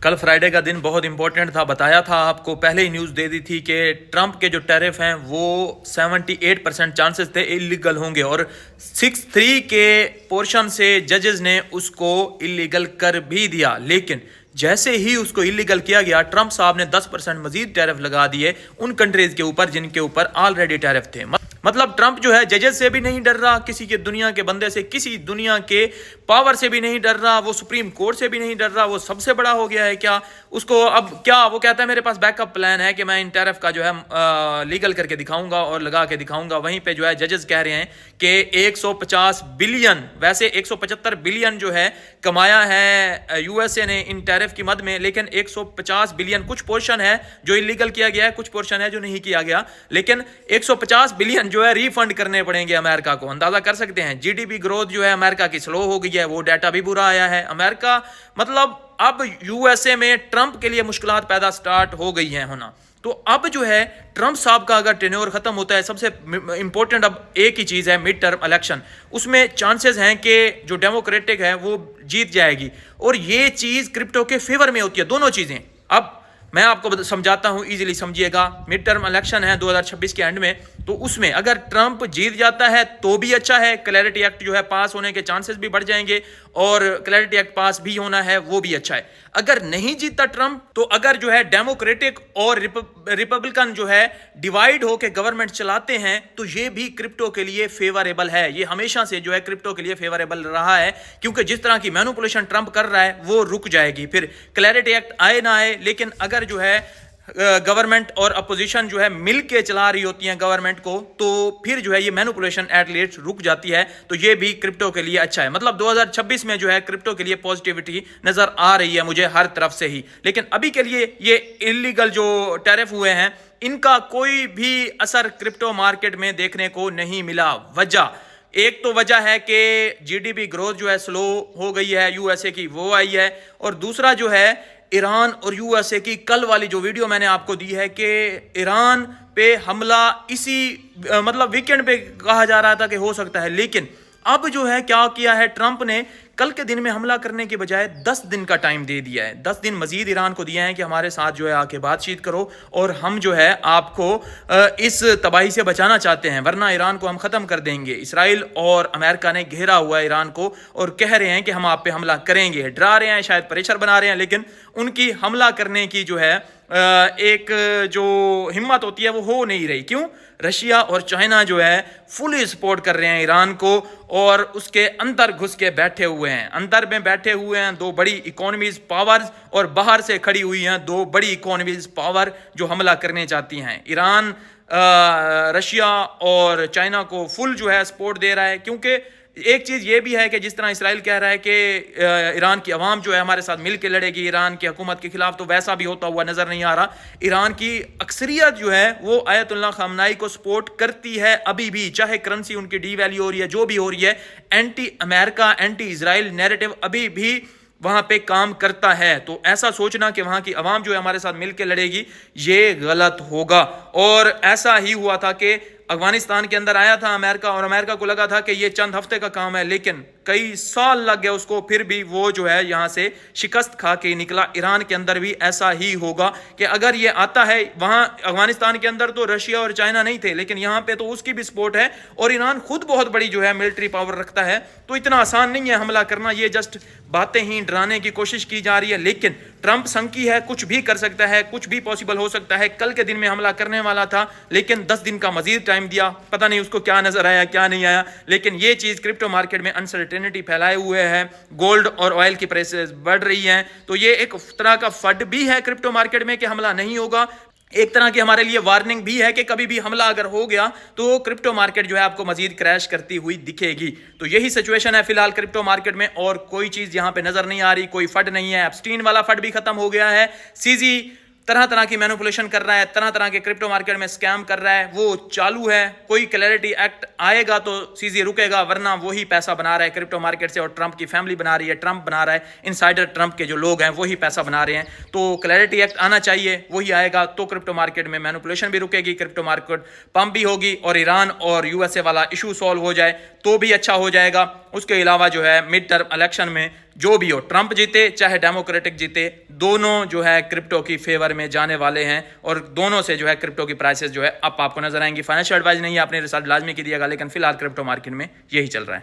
कल फ्राइडे का दिन बहुत इंपॉर्टेंट था, बताया था आपको, पहले ही न्यूज़ दे दी थी कि ट्रंप के जो टैरिफ हैं वो 78% चांसेस थे इलीगल होंगे और 6-3 के पोर्शन से जजेस ने उसको इलीगल कर भी दिया। लेकिन जैसे ही उसको इलीगल किया गया, ट्रंप साहब ने 10% मजीद टैरिफ लगा दिए उन कंट्रीज के ऊपर जिनके ऊपर ऑलरेडी टैरिफ थे। मतलब ट्रंप जो है जजेस से भी नहीं डर रहा, किसी के दुनिया के बंदे से, किसी दुनिया के पावर से भी नहीं डर रहा, वो सुप्रीम कोर्ट से भी नहीं डर रहा, वो सबसे बड़ा हो गया है। क्या उसको अब क्या वो कहता है मेरे पास बैकअप प्लान है कि मैं इन टैरिफ का जो है लीगल करके दिखाऊंगा और लगा के दिखाऊंगा। वहीं पे जो है जजेस कह रहे हैं कि 150 बिलियन, वैसे 175 बिलियन जो है कमाया है यूएसए ने इन टैरिफ की मद में, लेकिन 150 बिलियन कुछ पोर्शन है जो इलीगल किया गया है, कुछ पोर्शन है जो नहीं किया गया, लेकिन 150 बिलियन जो है रिफंड करने पड़ेंगे अमेरिका को। अंदाजा कर सकते हैं जीडीपी ग्रोथ जो है अमेरिका की स्लो हो गई है, वो डाटा भी बुरा आया है। अमेरिका मतलब अब यूएसए में ट्रंप के लिए मुश्किलात पैदा स्टार्ट हो गई हैं होना। तो अब जो है ट्रंप साहब का अगर टेन्योर खत्म होता है, सबसे इंपॉर्टेंट अब एक ही चीज है मिड टर्म इलेक्शन, उसमें चांसेस हैं कि जो डेमोक्रेटिक है वो जीत जाएगी और ये चीज क्रिप्टो के फेवर में होती है, दोनों चीजें। अब मैं आपको समझाता हूं, इजीली समझिएगा। मिड टर्म इलेक्शन है 2026 के एंड में, तो उसमें अगर ट्रंप जीत जाता है तो भी अच्छा है, क्लैरिटी एक्ट जो है पास होने के चांसेस भी बढ़ जाएंगे और क्लैरिटी एक्ट पास भी होना है वो भी अच्छा है। अगर नहीं जीतता ट्रंप, तो अगर जो है डेमोक्रेटिक और रिपब्लिकन जो है डिवाइड होकर गवर्नमेंट चलाते हैं तो ये भी क्रिप्टो के लिए फेवरेबल है। ये हमेशा से जो है क्रिप्टो के लिए फेवरेबल रहा है, क्योंकि जिस तरह की मैनिपुलेशन ट्रंप कर रहा है वो रुक जाएगी। फिर क्लैरिटी एक्ट आए ना आए, लेकिन अगर जो है गवर्नमेंट और अपोजिशन जो है मिल के चला रही होती है गवर्नमेंट को, तो फिर जो है ये मैनिपुलेशन एटलीस्ट रुक जाती है। तो ये भी क्रिप्टो के लिए अच्छा है। मतलब 2026 में जो है क्रिप्टो के लिए पॉजिटिविटी नजर आ रही है मुझे हर तरफ से ही। लेकिन अभी के लिए ये इलीगल जो टैरिफ हुए हैं इनका कोई भी असर क्रिप्टो मार्केट में देखने को नहीं मिला। वजह एक तो वजह है कि जीडीपी ग्रोथ जो है स्लो हो गई है यूएसए की, वो आई है, और दूसरा जो है ईरान और यूएसए की कल वाली जो वीडियो मैंने आपको दी है कि ईरान पे हमला इसी मतलब वीकेंड पे कहा जा रहा था कि हो सकता है, लेकिन अब जो है क्या किया है ट्रंप ने, कल के दिन में हमला करने के बजाय 10 दिन का टाइम दे दिया है। 10 दिन मजीद ईरान को दिया है कि हमारे साथ जो है आके बातचीत करो और हम जो है आपको इस तबाही से बचाना चाहते हैं, वरना ईरान को हम खत्म कर देंगे। इसराइल और अमेरिका ने घेरा हुआ है ईरान को और कह रहे हैं कि हम आप पे हमला करेंगे, डरा रहे हैं, शायद प्रेशर बना रहे हैं, लेकिन उनकी हमला करने की जो है एक जो हिम्मत होती है वो हो नहीं रही। क्यों? रशिया और चाइना जो है फुली सपोर्ट कर रहे हैं ईरान को और उसके अंदर घुस के बैठे हुए हैं। अंदर में बैठे हुए हैं दो बड़ी इकोनॉमीज पावर्स और बाहर से खड़ी हुई हैं दो बड़ी इकोनॉमीज पावर जो हमला करने चाहती हैं। ईरान रशिया और चाइना को फुल जो है सपोर्ट दे रहा है, क्योंकि एक चीज ये भी है कि जिस तरह इसराइल कह रहा है कि ईरान की आवाम जो है हमारे साथ मिल के लड़ेगी ईरान की हुकूमत के खिलाफ, तो वैसा भी होता हुआ नजर नहीं आ रहा। ईरान की अक्सरियत जो है वो आयतुल्लाह खामनाई को सपोर्ट करती है अभी भी, चाहे करेंसी उनकी डी वैल्यू हो रही है, जो भी हो रही है, anti America anti Israel narrative अभी भी वहां पे काम करता है। तो ऐसा सोचना कि वहां की आवाम जो है हमारे साथ मिलकर लड़ेगी, ये गलत होगा। और ऐसा ही हुआ था कि अफगानिस्तान के अंदर आया था अमेरिका और अमेरिका को लगा था कि ये चंद हफ्ते का काम है, लेकिन कई साल लग गए उसको, फिर भी वो जो है यहां से शिकस्त खा के निकला। ईरान के अंदर भी ऐसा ही होगा कि अगर ये आता है, वहां अफगानिस्तान के अंदर तो रशिया और चाइना नहीं थे, लेकिन यहां पे तो उसकी भी सपोर्ट है और ईरान खुद बहुत बड़ी जो है मिलिट्री पावर रखता है। तो इतना आसान नहीं है हमला करना, ये जस्ट बातें ही डराने की कोशिश की जा रही है। लेकिन ट्रंप संकी है, कुछ भी कर सकता है, कुछ भी पॉसिबल हो सकता है। कल के दिन में हमला करने वाला था, लेकिन 10 दिन का मजीद टाइम दिया, पता नहीं उसको क्या नजर आया क्या नहीं आया। लेकिन ये चीज क्रिप्टो मार्केट में अनसर्टेनिटी फैलाए हुए है, गोल्ड और ऑयल की प्राइसेस बढ़ रही हैं, तो ये एक तरह का फड भी है क्रिप्टो मार्केट में कि हमला नहीं होगा। एक तरह की हमारे लिए वार्निंग भी है कि कभी भी हमला अगर हो गया तो क्रिप्टो मार्केट जो है आपको मजीद क्रैश करती हुई दिखेगी। तो यही सिचुएशन है फिलहाल क्रिप्टो मार्केट में, और कोई चीज यहां पे नजर नहीं आ रही, कोई फंड नहीं है। एप्स्टीन वाला फंड भी खत्म हो गया है, सीजी तरह तरह की मैनिपुलेशन कर रहा है, तरह तरह के क्रिप्टो मार्केट में स्कैम कर रहा है, वो चालू है। कोई क्लैरिटी एक्ट आएगा तो सीजी रुकेगा, वरना वही पैसा बना रहा है क्रिप्टो मार्केट से और ट्रंप की फैमिली बना रही है, ट्रंप बना रहा है, इनसाइडर ट्रंप के जो लोग हैं वही पैसा बना रहे हैं। तो क्लैरिटी एक्ट आना चाहिए, वही आएगा तो क्रिप्टो मार्केट में मैनिपुलेशन भी रुकेगी, क्रिप्टो मार्केट पंप भी होगी और ईरान और यूएसए वाला इशू सॉल्व हो जाए تو بھی اچھا ہو جائے گا. اس کے علاوہ جو ہے مڈ ٹرم الیکشن میں جو بھی ہو، ٹرمپ جیتے چاہے ڈیموکریٹک جیتے، دونوں جو ہے کرپٹو کی فیور میں جانے والے ہیں اور دونوں سے جو ہے کرپٹو کی پرائسز جو ہے اب آپ کو نظر آئیں گی. فائنینشیل ایڈوائز نہیں ہے، آپ نے ریسرچ لازمی کی دیے گا، لیکن فی الحال کرپٹو مارکیٹ میں یہی چل رہا ہے.